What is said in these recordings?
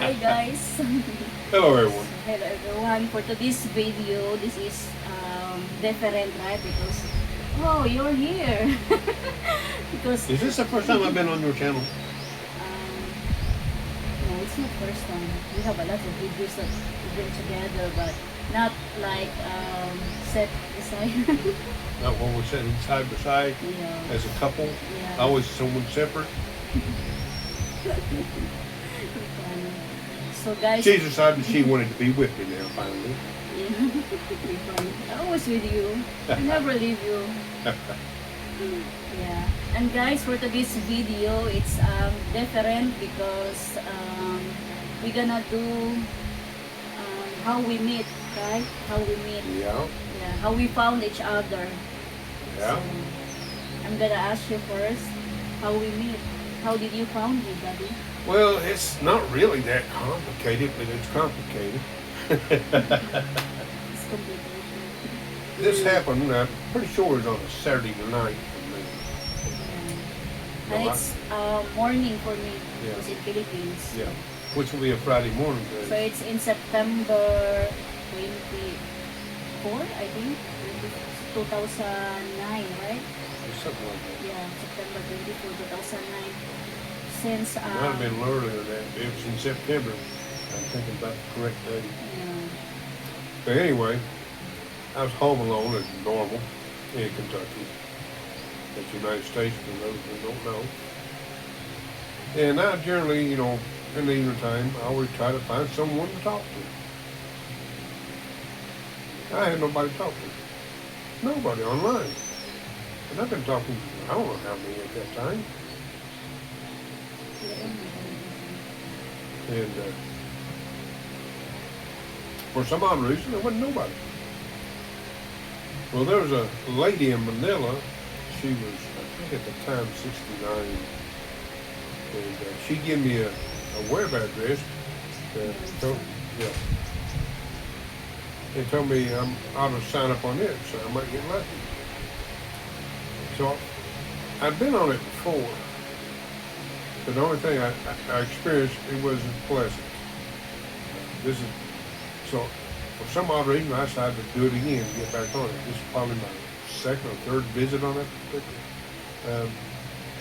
Hi guys. Hello, everyone. Hello everyone. For today's video, this is different, right? Because you're here. Because Is this the first time I've been on your channel? no, it's not first time. We have a lot of videos that we've been together, but not like set aside. Not when we're sitting side by side Yeah. as a couple, Yeah. always someone separate. So guys, She decided she wanted to be with me now, finally. yeah, be funny. I'm always with you. I never leave you. Yeah. And guys, for today's video, it's different because we're gonna do how we meet, right? How we meet. Yeah, Yeah. How we found each other. yeah. So I'm gonna ask you first how we meet. How did you found me, Daddy? Well, it's not really that complicated, but it's complicated. It's complicated. This happened, I'm pretty sure it was on a Saturday night for me. Yeah. And No, it's morning for me. Yeah. It's in Philippines. Yeah, which will be a Friday morning. So it's in September 24, I think. 2009, right? Or something like that. Yeah, September 24, 2009. Since, It might have been earlier than that. It was in September. I'm thinking about the correct date. yeah, But anyway, I was home alone as normal in Kentucky. That's the United States, for those who don't know. And I generally, in the evening time, I always try to find someone to talk to. I had nobody to talk to. Nobody online. And I've been talking, I don't know how many at that time. And for some odd reason, there wasn't nobody. Well, there was a lady in Manila. She was, I think at the time, 69. And she gave me a web address. Told, yeah. They told me I ought to sign up on it, so I might get lucky. So I'd been on it before. But the only thing I experienced, it wasn't pleasant. This is, so for some odd reason, I decided to do it again to get back on it. This is probably my second or third visit on that particular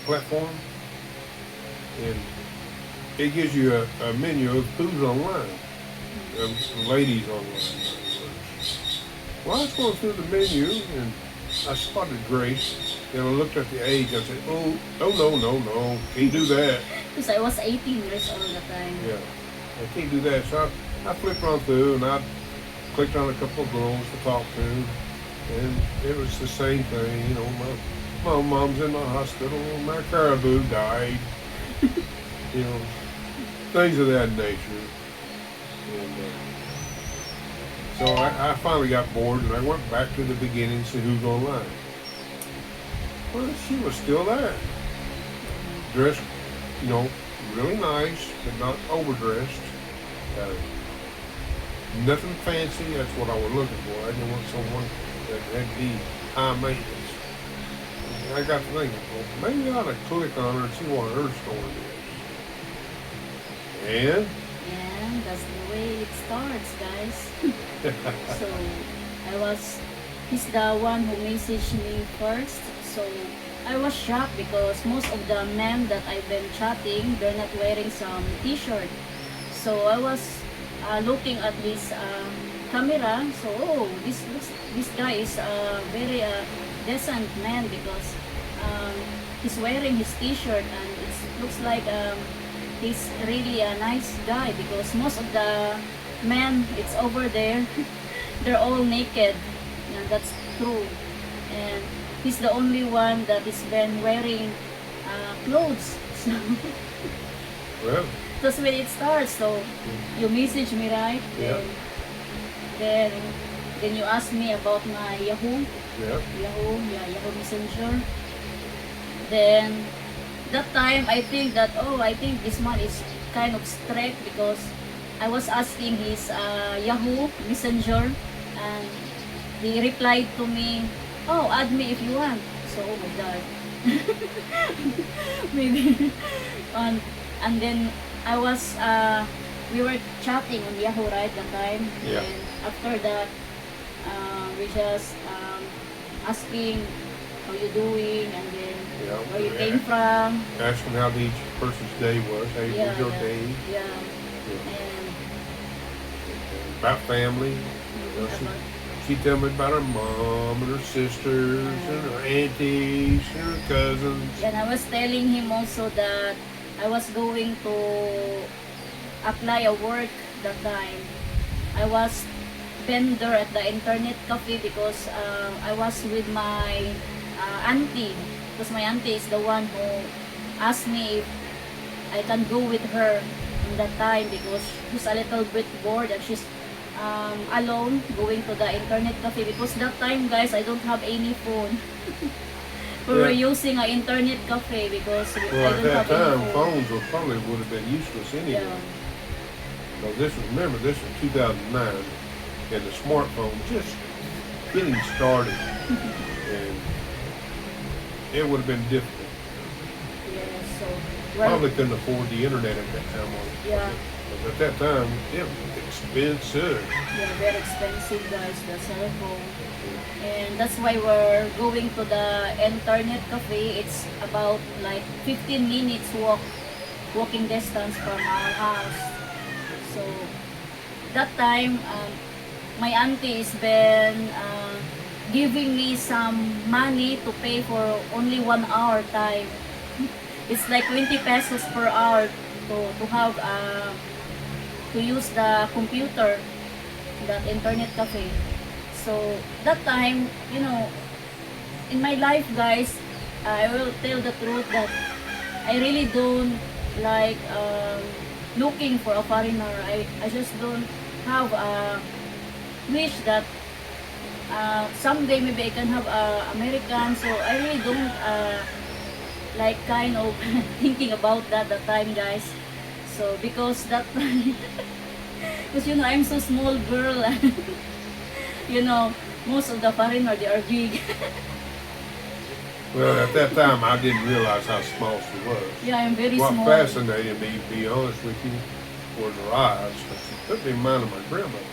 platform. And it gives you a menu of who's online, ladies online. Well, I was going through the menu and I spotted Grace. And I looked at the age. I said, "Oh, no, can't do that." because I was 18 years old at the time. Yeah, I can't do that. So I flipped on through and I clicked on a couple of girls to talk to, and it was the same thing. My mom's in the hospital. My caribou died. Things of that nature. And so I finally got bored and I went back to the beginning and see who's online. Well, she was still there. Dressed, really nice, but not overdressed. Nothing fancy, that's what I was looking for. I didn't want someone that had to be high maintenance. And I got to thinking, well, maybe I ought to click on her and see what her story is. And Yeah, that's the way it starts, guys. So he's the one who messaged me first. So I was shocked because most of the men that I've been chatting, they're not wearing some t-shirt. So I was looking at this camera. So this guy is a very decent man because he's wearing his t-shirt and it looks like he's really a nice guy because most of the men it's over there they're all naked. Yeah, that's true. And he's the only one that has been wearing clothes. So well, that's when it starts. So you message me, right? Yeah. Then you ask me about my Yahoo. yeah, Yahoo Messenger. Then that time I think this man is kind of strict because I was asking his Yahoo Messenger and he replied to me, "Oh, add me if you want." So, oh my God. Maybe. And then I was we were chatting on Yahoo right that time. Yeah. And after that, we just asking how you doing, and then Yeah. where you came from. Asking how each person's day was. Hey, Yeah, was your yeah, day? yeah. Yeah. And About family. You know, she tell me about her mom and her sisters and her aunties and her cousins. and I was telling him also that I was going to apply a work that time. I was vendor at the internet cafe because I was with my auntie. Because my auntie is the one who asked me if I can go with her in that time because she's a little bit bored and she's alone going to the internet cafe because that time guys I don't have any phone. We were using an internet cafe because I Well, at don't that have any time, phone. phones probably would have been useless anyway. Yeah. So remember, this was 2009, and the smartphone just getting started, and it would have been difficult. Yeah, so well, Probably couldn't afford the internet at that time. yeah, But at that time, it was expensive. yeah, very expensive guys, the cell phone. And that's why we're going to the internet cafe. It's about like 15 minutes walking distance from our house. So that time, my auntie has been giving me some money to pay for only 1 hour time. It's like 20 pesos per hour to have to use the computer, that internet cafe. So that time, you know, in my life, guys, I will tell the truth that I really don't like looking for a foreigner. I just don't have a wish that someday maybe I can have American. So I really don't like kind of thinking about that time, guys. So because that time, because you know I'm so small girl. You know, most of the foreigner, they are big. Well, at that time, I didn't realize how small she was. Yeah, I'm very What small. fascinated me, to be honest with you, was her eyes. She put me in mind of my grandmother.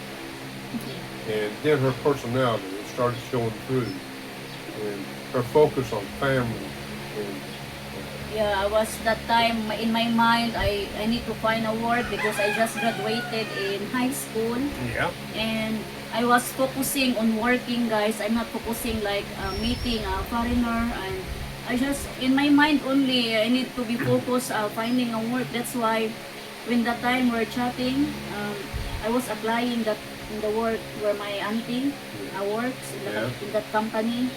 And then her personality, it started showing through. And her focus on family. And, Yeah, I was that time in my mind, I need to find a work because I just graduated in high school. yeah. And I was focusing on working, guys. I'm not focusing like meeting a foreigner. And I just, in my mind only, I need to be focused finding a work. That's why when that time we're chatting, I was applying that in the work where my auntie works in that company.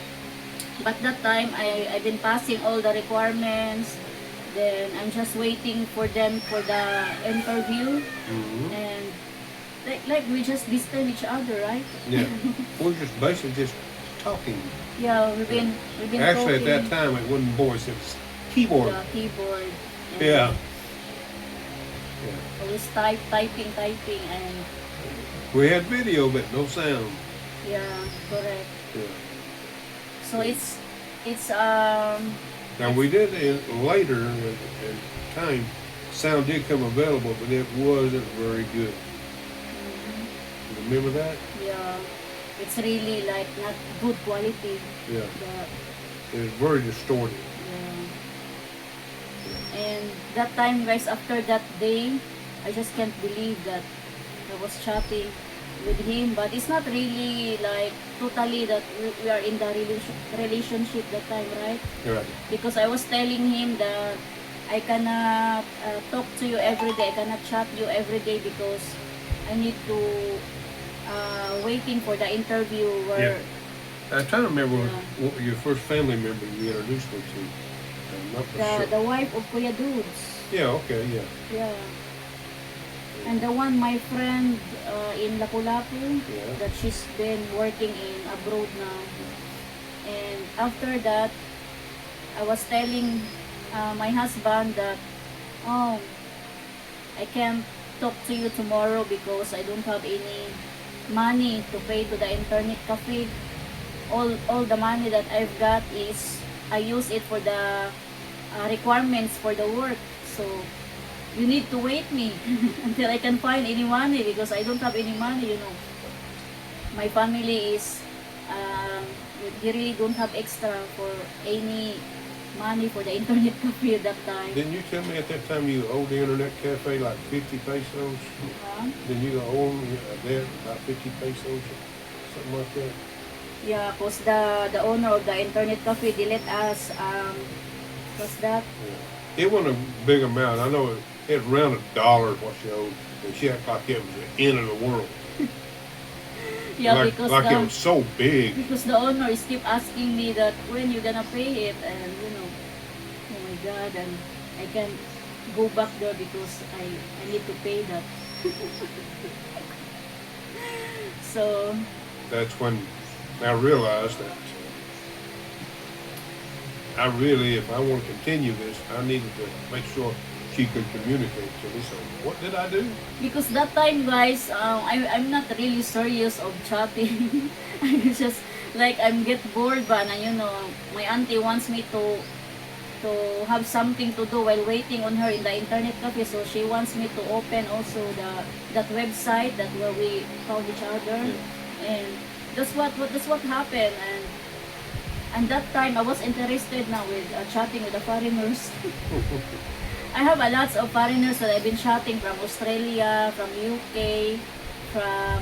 But that time I've been passing all the requirements. Then I'm just waiting for them for the interview. Mm-hmm. And like we just disturb each other, right? Yeah. We're just basically just talking. Yeah, we've been Actually, talking. at that time, it wasn't voice, it was keyboard. Yeah, keyboard. And Yeah. always typing, and We had video, but no sound. yeah, correct. Yeah. So it's Now we did later in time, sound did come available, but it wasn't very good. Remember that? yeah, it's really like not good quality. Yeah. The, It was very distorted. yeah. And that time, guys, after that day, I just can't believe that I was chatting with him. But it's not really like totally that we are in the relationship that time, right? Right. Because I was telling him that I cannot talk to you every day. I cannot chat you every day because I need to waiting for the interview where I'm trying to remember what your first family member you introduced me to. I'm not for sure. the wife of Kuya Dudes. Yeah, okay, yeah. Yeah. And the one, my friend in Lapu-Lapu, Yeah. that she's been working in abroad now. And after that, I was telling my husband that, oh, I can't talk to you tomorrow because I don't have any money to pay to the internet cafe. All the money that I've got is I use it for the requirements for the work. So you need to wait me until I can find any money because I don't have any money, you know. My family is, um, they really don't have extra for any money for the internet cafe at that time. Didn't you tell me at that time you owed the internet cafe like 50 pesos? Then you owe there about 50 pesos or something like that? Yeah, cause the owner of the internet cafe, they let us, what's that? Yeah. It wasn't a big amount. I know it was around $1 what she owed, and she acted like it was the end of the world. Yeah, like, because like it was so big. because the owner is keep asking me that when you gonna pay it, and you know, oh my God, and I can't go back there because I need to pay that. So That's when I realized that I really, if I want to continue this, I needed to make sure she could communicate to me. So what did I do? because that time, guys, I'm not really serious of chatting. I just like I'm get bored, but you know, my auntie wants me to have something to do while waiting on her in the internet cafe. So she wants me to open also that website that where we found each other, and that's what happened. And that time I was interested now with chatting with the foreigners. I have a lots of foreigners that I've been chatting from Australia, from UK, from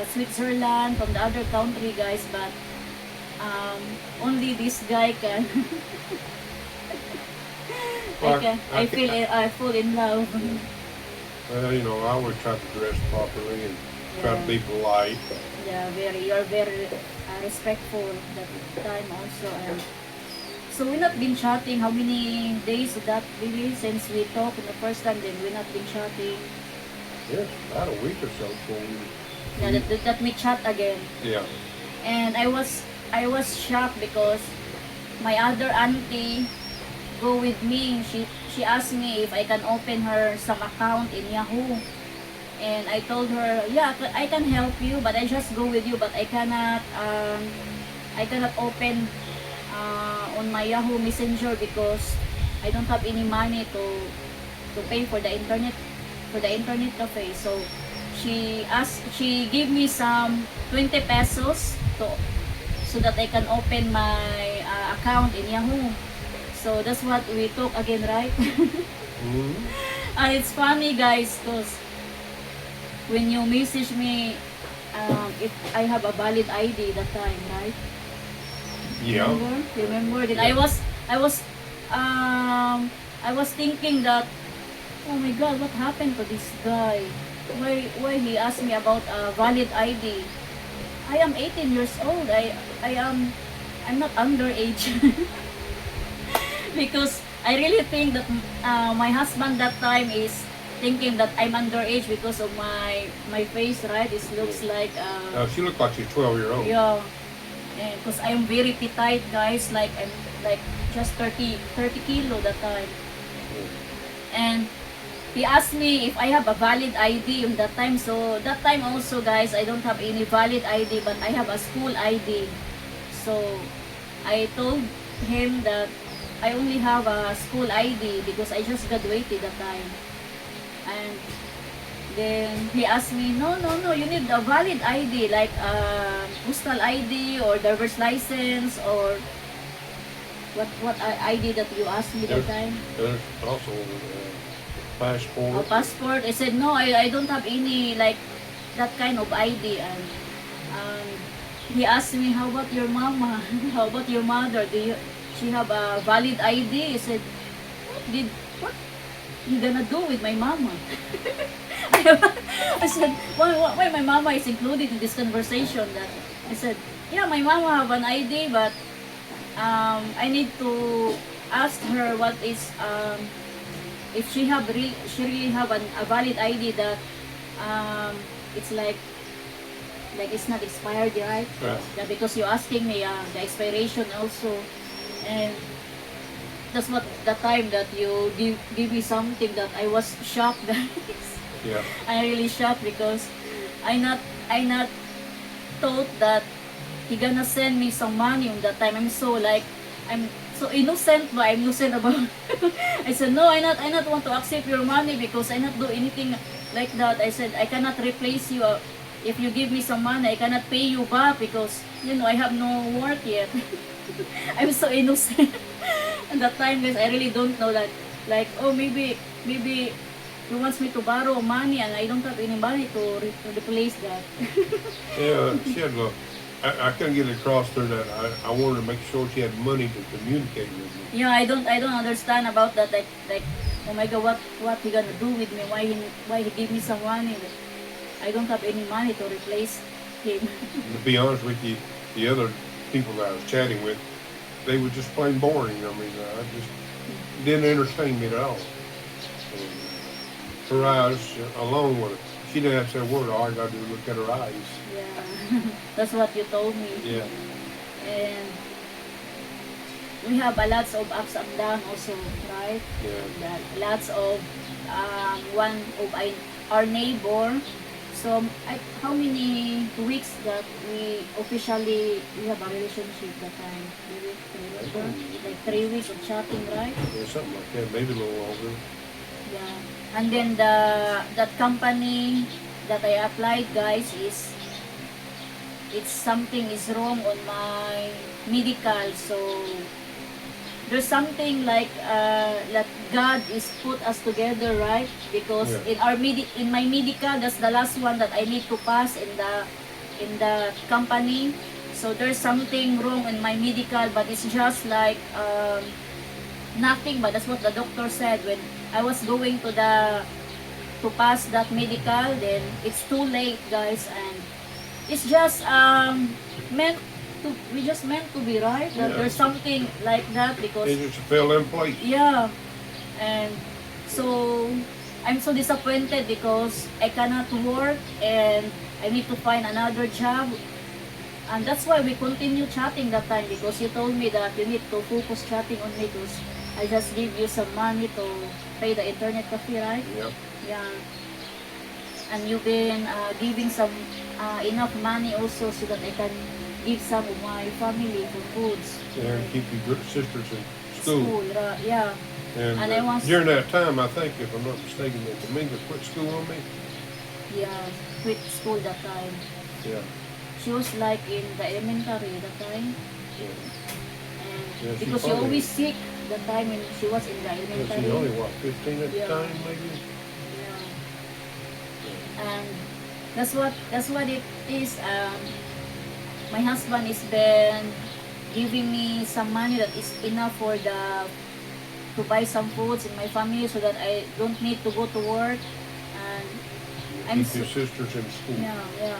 Switzerland, from the other country, guys. But only this guy can. I fall in love. Well, you know, I always try to dress properly and try to be polite. Yeah, you're very respectful that time also. And so we not been chatting. How many days that really since we talked the first time? Then we not been chatting. Yes, about a week or so before we. Yeah, that we chat again. Yeah. And I was shocked because my other auntie go with me. She asked me if I can open her some account in Yahoo. And I told her, yeah, I can help you, but I just go with you. But I cannot open on my Yahoo Messenger because I don't have any money to pay for the internet cafe. So she gave me some 20 pesos so that I can open my account in Yahoo. So that's what we talk again, right? Mm-hmm. And it's funny, guys, because when you message me, if I have a valid ID that time, right? Yeah. Remember? Then Yeah. I was thinking that, oh my God, what happened to this guy? Why he asked me about a valid ID? I am 18 years old. I'm not underage. Because I really think that my husband that time is thinking that I'm underage because of my face, right? It looks like She looked like she's 12-year-old. yeah, because I'm very petite, guys. Like I'm like just 30 kilo that time. And he asked me if I have a valid ID on that time. So that time also, guys, I don't have any valid ID, but I have a school ID. So I told him that I only have a school ID because I just graduated that time. And then he asked me, no, you need a valid ID like postal ID or driver's license or what ID that you asked me that time? There's also passport. A passport. I said no, I don't have any like that kind of ID. And he asked me, how about your mama? How about your mother? She have a valid ID? I said, what you gonna do with my mama? I said, why my mama is included in this conversation? That I said, yeah, my mama have an ID, but I need to ask her what is if she really have a valid ID that it's like it's not expired, right? Right. Yeah, because you're asking me the expiration also, and that's what the time that you give me something that I was shocked, guys. Yeah. I really shocked because I not thought that he gonna send me some money on that time. I'm So innocent ba? I'm innocent about I said, no, I not want to accept your money because I not do anything like that. I said, I cannot replace you. If you give me some money, I cannot pay you back because, I have no work yet. I'm so innocent. At that time, guys, I really don't know that. Like, oh, maybe he wants me to borrow money and I don't have any money to replace that. Yeah, she had I couldn't get it across to her that I wanted to make sure she had money to communicate with me. I don't understand about that. Like, oh my God, what he gonna do with me? Why he give me some money? I don't have any money to replace him. To be honest with you, the other people that I was chatting with, they were just plain boring. I mean, I just didn't entertain me at all. And her eyes alone with it. She didn't have to say a word. All I got to do is look at her eyes. Yeah, that's what you told me. Yeah. And we have a lots of ups and downs also, right? Yeah. Lots of one of our neighbor. So how many weeks that we officially we have a relationship that time? Like 3 weeks of chatting, right? Yeah, something like that. Maybe a little longer. Yeah. And then that company that I applied, guys, it's something is wrong on my medical. So there's something like that God is put us together, right? Because Yeah. in my medical, that's the last one that I need to pass in the company. So there's something wrong in my medical, but it's just like nothing. But that's what the doctor said when I was going to pass that medical. Then it's too late, guys, and it's just meant we just meant to be, right, that Yeah. there's something like that because It just fell in place. yeah. And so I'm so disappointed because I cannot work and I need to find another job, and that's why we continue chatting that time because you told me that you need to focus chatting on me because I just give you some money to pay the internet cafe, right? Yep. Yeah. And you've been giving some enough money also so that I can give some of my family for foods. Yeah, and keep your good sisters in school. Yeah. And And I was during that time, I think, if I'm not mistaken, that Dominga quit school on me. yeah quit school that time. Yeah. She was like in the elementary that time, Yeah. and Yeah, she because she probably- always sick that time when she was in the Yeah, elementary. she only, what, 15 at the Yeah. time, maybe? Yeah. And that's what it is. My husband is been giving me some money that is enough to buy some foods in my family so that I don't need to go to work, and I'm Keep your sisters in school. yeah.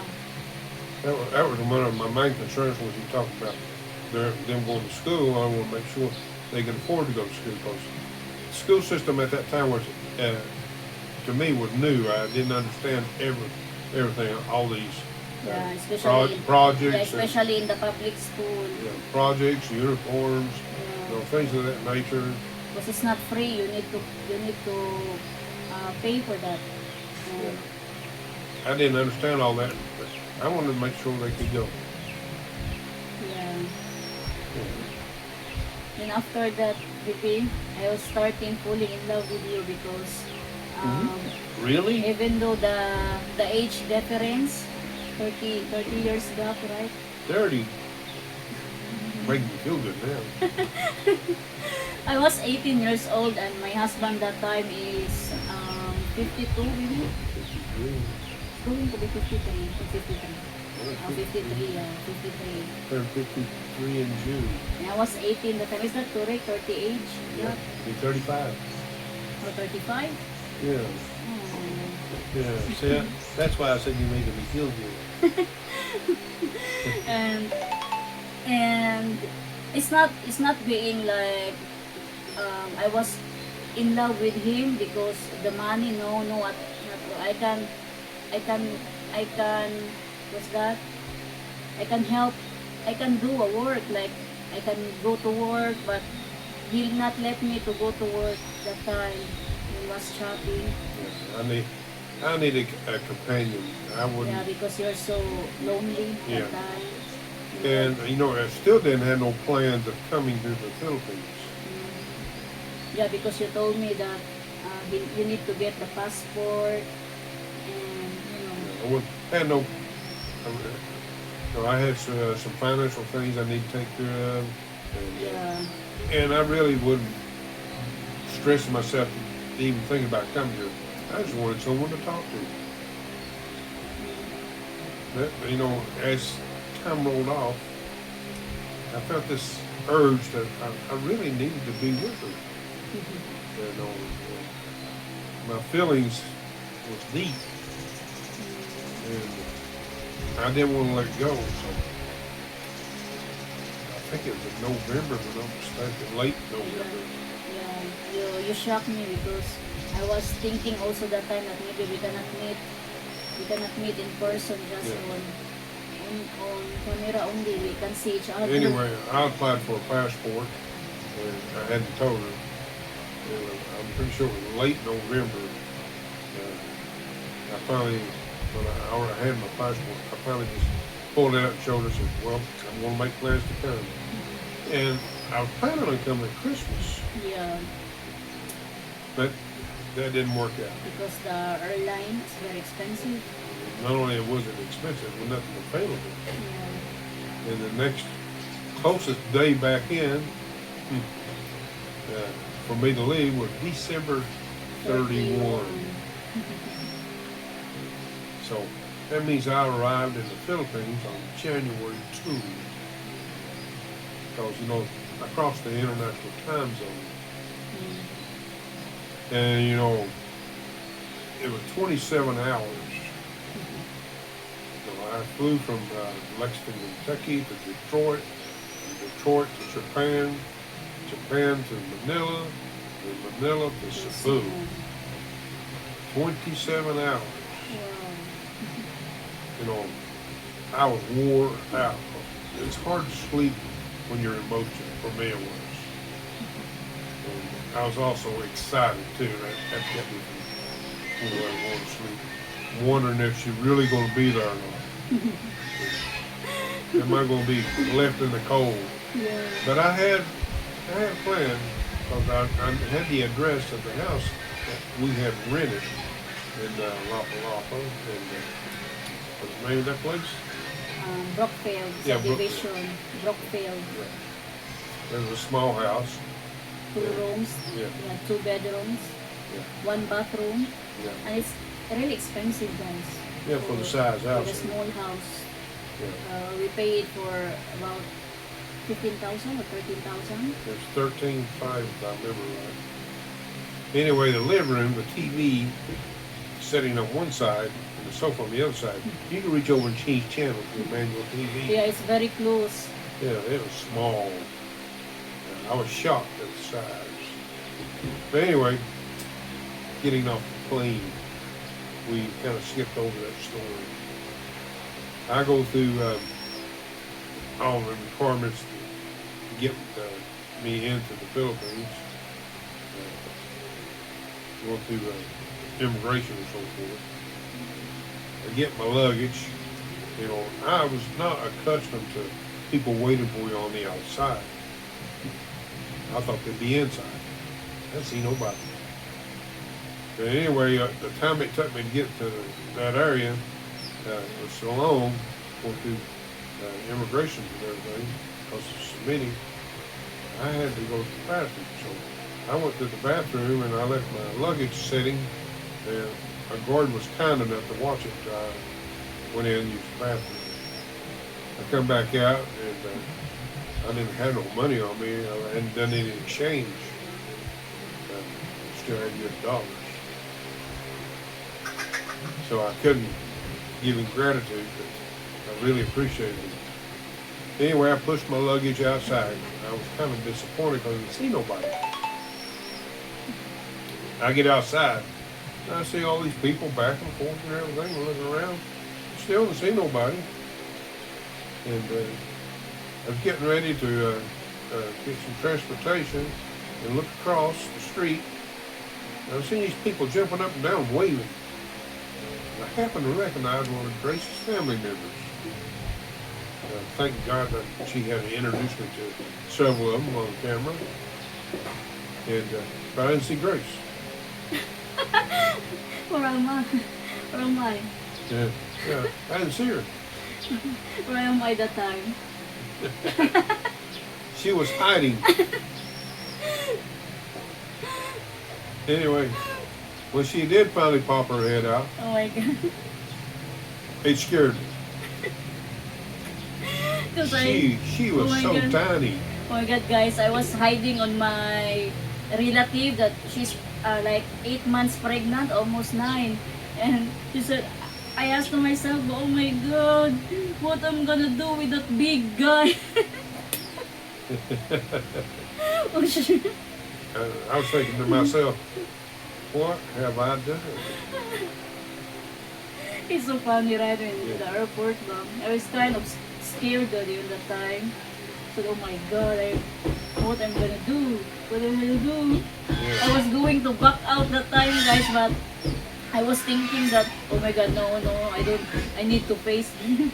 That was one of my main concerns when you talk about them going to school. I want to make sure they can afford to go to school because the school system at that time was, to me, was new. I didn't understand everything, all these Yeah, especially projects, yeah, especially in the public school. projects, uniforms, Yeah. things of that nature. Because it's not free, you need to pay for that. I didn't understand all that, but I wanted to make sure they could go. Yeah. Then after that, Bibi, I was starting falling in love with you because Really? even though the age difference, 30 years gap, right? 30. Making me feel good now. I was 18 years old and my husband that time is 52, maybe? 53. Going to be 53. 53, yeah, 53. Turned 53 in June. And I was 18 that time. Is that correct? 30 age? Yeah. Be 35. Or 35? Yeah. Oh. Yeah. See, that's why I said you're making me feel good. And it's not being like I was in love with him because the money. No, not I can what's that? I can help. I can do a work like I can go to work, but he did not let me to go to work that time. He was shopping. I need a companion. I wouldn't. Yeah, because you're so lonely Yeah. that time. Yeah. And I still didn't have no plans of coming to the Philippines. Yeah, because you told me that you need to get the passport and Had no. I had some financial things I need to take care of, yeah, and I really wouldn't stress myself to even think about coming here. I just wanted someone to talk to. But, as time rolled off, I felt this urge that I really needed to be with her. My feelings was deep, and I didn't want to let go. So I think it was in November, if I'm not mistaken, late November. yeah. You shocked me because I was thinking also that time that maybe we cannot meet in person, just Yeah. on camera only. We can see each other. Anyway, I applied for a passport, and I hadn't told her. I'm pretty sure it was late November. I finally, when I already had my passport, I finally just pulled it out and showed her. Said, "Well, I'm going to make plans to come." And I was planning on coming at Christmas, Yeah, but that didn't work out. because the airline is very expensive. Not only was it expensive, there was nothing available. Yeah. And the next closest day back in for me to leave was December 31. So that means I arrived in the Philippines on January 2. Because, I crossed the international time zone. And, it was 27 hours. So I flew from Lexington, Kentucky to Detroit, from Detroit to Japan, Japan to Manila, and Manila to Cebu. 27 hours. Wow. I was wore out. It's hard to sleep when you're in motion. For me, it was. And I was also excited too. That kept me from going to sleep, wondering if she's really going to be there or not. Am I going to be left in the cold? Yeah. But I had a plan because I had the address of the house that we had rented in Lapa, and what's the name of that place? Brookfield Yeah, subdivision. Brookfield. It was a small house. 2 rooms. Yeah. 2 bedrooms. Yeah. 1 bathroom. Yeah. And it's really expensive, guys. Yeah, for the size For house. a small house. Yeah. We paid for about 15,000 or 13,000. It's 13.5 if I remember right. Anyway, the living room, the TV sitting on one side and the sofa on the other side. You can reach over and change channels with a manual TV. Yeah, it's very close. Yeah, it was small. I was shocked at the size. But anyway, getting off the plane, we kind of skipped over that story. I go through all the requirements to get me into the Philippines. Going through immigration and so forth. I get my luggage. I was not accustomed to people waiting for you on the outside. I thought they'd be inside. I didn't see nobody. But anyway, the time it took me to get to that area was so long, going through immigration and everything, because there's so many, I had to go to the bathroom. So I went to the bathroom and I left my luggage sitting, and a guard was kind enough to watch it. I went in and used the bathroom. I come back out and I didn't have no money on me. I hadn't done any exchange. Still had US dollars. So I couldn't give him gratitude, but I really appreciated it. Anyway, I pushed my luggage outside. I was kind of disappointed because I didn't see nobody. I get outside, and I see all these people back and forth and everything, looking around. Still didn't see nobody. And I was getting ready to get some transportation and look across the street. And I was seeing these people jumping up and down, waving. And I happened to recognize one of Grace's family members. thank God that she had to introduce me to several of them on camera. And but I didn't see Grace. Where am I? Where am I? Yeah, yeah, I didn't see her. Where am I that time? She was hiding. Anyway, when she did finally pop her head out, Oh my God. it scared me. 'Cause She was oh my so God. tiny. Oh my God, guys, I was hiding on my relative that she's like 8 months pregnant, almost 9. And she said, I asked to myself, oh my God, what I'm gonna do with that big guy? Oh, shit. I was thinking to myself, what have I done? It's so funny, right? In Yeah. the airport, mom. I was kind of scared during that time. So, oh my God, what I'm gonna do? What am I gonna do? I Yeah. was going to back out that time, guys, but I was thinking that, oh my God, no, I need to face him.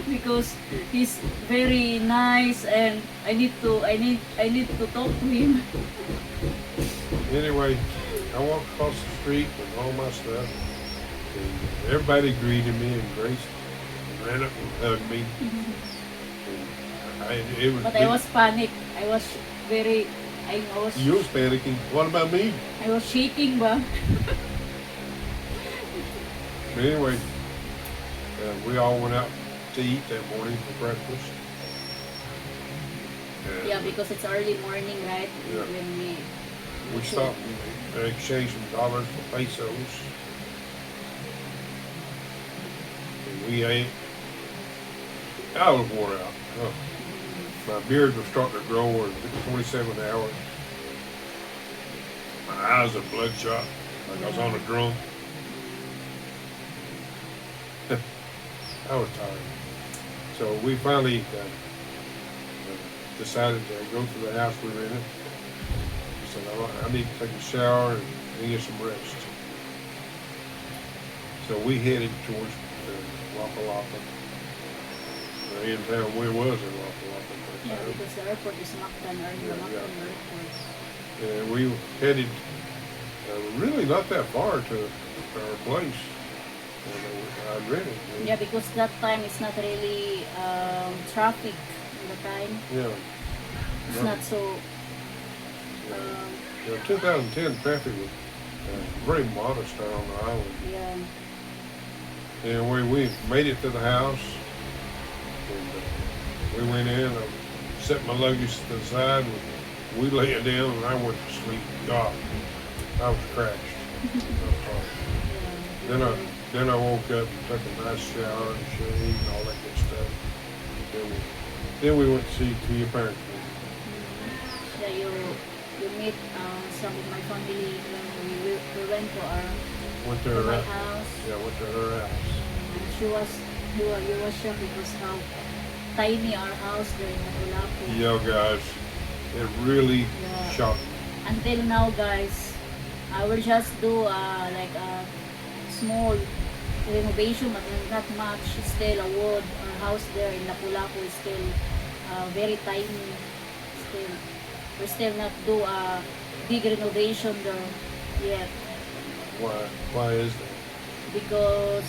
Because he's very nice and I need to talk to him. Anyway, I walked across the street with all my stuff, and everybody greeted me, and Grace ran up and hugged me. It was But I was panicked. I was very, I was, You was panicking. What about me? I was shaking ba? But anyway, we all went out to eat that morning for breakfast. And Yeah, because it's early morning, right? Yeah. When we stopped and exchanged some dollars for pesos. And we ate. I was wore out. Oh, my beard was starting to grow at 27 hours. My eyes are bloodshot, like I was on a drum. I was tired. So we finally decided to go to the house we rented. I said, I need to take a shower and get some rest. So we headed towards Wapalapa. In town, where was it, Wapalapa? Yeah, because the airport is Mactan, or the Yeah, Mactan yeah. airport. And we headed really not that far to our place. I rented. Yeah, because that time it's not really traffic in the time. Yeah. It's No. not so. Yeah. Um, Yeah, 2010 traffic was very modest there on the island. yeah. And we made it to the house, and we went in. I set my luggage to the side. And we lay it down, and I went to sleep. God, I was crashed. I was tired. Then I woke up, took a nice shower, and shaved, and all that good stuff. Then we went to see your parents. Yeah, you meet some of my family when we went to our Went to to my her house. Yeah, went to her house. And you was shocked because how tiny our house there in Lapu-Lapu. Yeah, guys, it really Yeah. shocked me. Until now, guys, I will just do like a small renovation, but not much. Still a wood. Our house there in Lapu-Lapu is still very tiny. Still, we still not do a big renovation there yet Why is that? because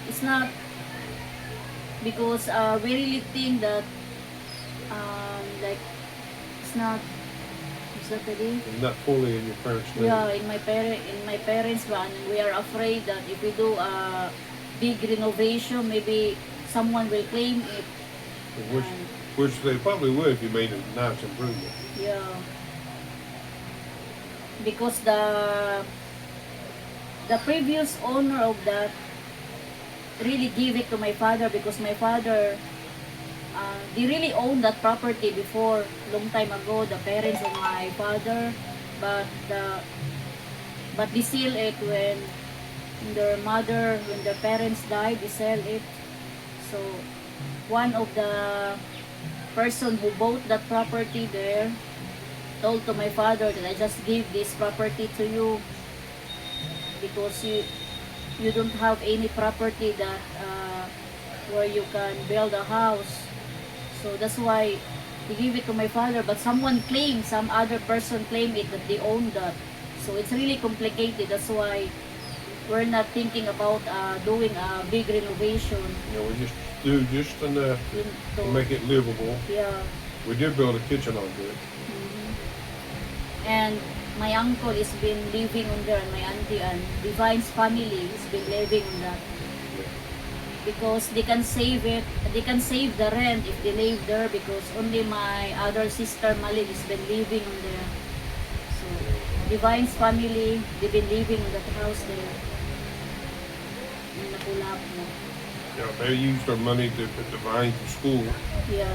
it's not because we really think that like it's not. Is that the day? It's not fully in your parents' name. Yeah, in my parents' van, we are afraid that if we do a big renovation, maybe someone will claim it. Which, And, which they probably would if you made a nice improvement. yeah, because the previous owner of that really gave it to my father because my father they really owned that property before long time ago, the parents of my father, but they sell it when their parents died, they sell it. So one of the person who bought that property there told to my father that I just give this property to you because you don't have any property that where you can build a house. So that's why they give it to my father. But someone claimed, some other person claimed it that they own that. So it's really complicated. That's why we're not thinking about doing a big renovation. You know, we just do just enough to make it livable. Yeah. We did build a kitchen on it. And my uncle has been living on there, and my auntie and Divine's family has been living on that. Because they can save it, they can save the rent if they live there, because only my other sister Malin has been living on there. So Divine's family, they've been living in that house there. Yung nakulap na. Yeah, they used their money to put the vine to school. Yeah.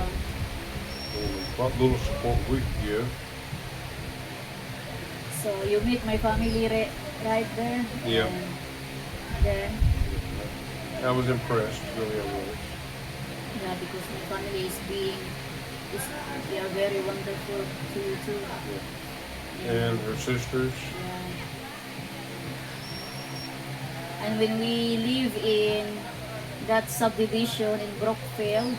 What little support we could give. So you meet my family right there. Yeah. And then, I was impressed, really I was. yeah, because my family they are very wonderful to you too. And her sisters. Yeah. And when we live in that subdivision in Brookfield,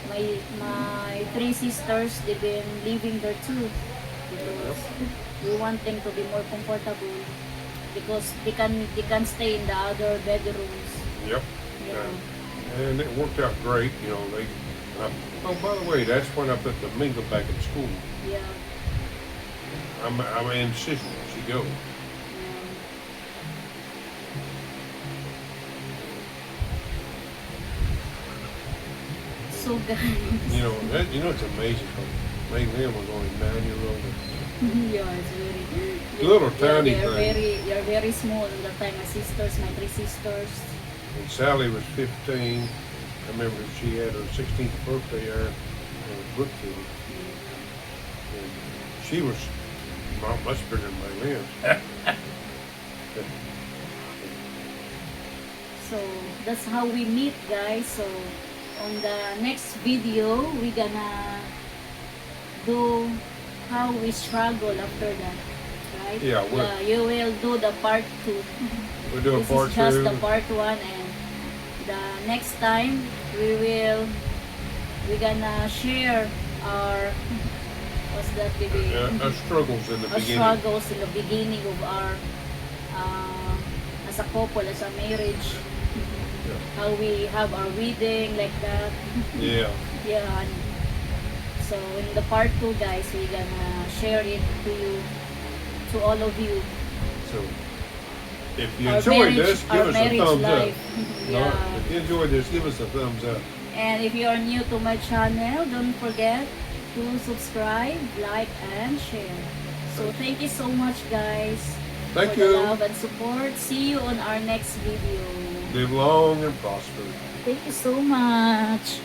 my three sisters, they've been living there too, because we want them to be more comfortable, because they can stay in the other bedrooms. Yep. Yeah. And it worked out great, you know. Oh, by the way, that's when I put the Mingle back in school. Yeah. I'm insisting she go. So guys, You know it's amazing. May Lynn was only 9-year-old. yeah, it's very Little tiny thing. They're very small at that time. My three sisters. And Sally was 15. I remember she had her 16th birthday there in Brookfield. And she was much bigger than May Lynn. So that's how we meet, guys. So on the next video, we're gonna do how we struggle after that, right? Yeah, you will do the part 2. We're doing This part is just 2. the part 1, and the next time we're gonna share our what's that, baby? Our struggles in the Our beginning. struggles in the beginning of our as a couple, as a marriage. Yeah. How we have our wedding, like that. Yeah. Yeah. And so in the part 2, guys, we're gonna share it to you, to all of you. So if you Our enjoyed marriage- this, our give us a marriage thumbs life. up. Yeah. If you enjoyed this, give us a thumbs up. And if you are new to my channel, don't forget to subscribe, like, and share. So thank you so much, guys, Thank for you. the love and support. See you on our next video. Live long and prosper. Thank you so much.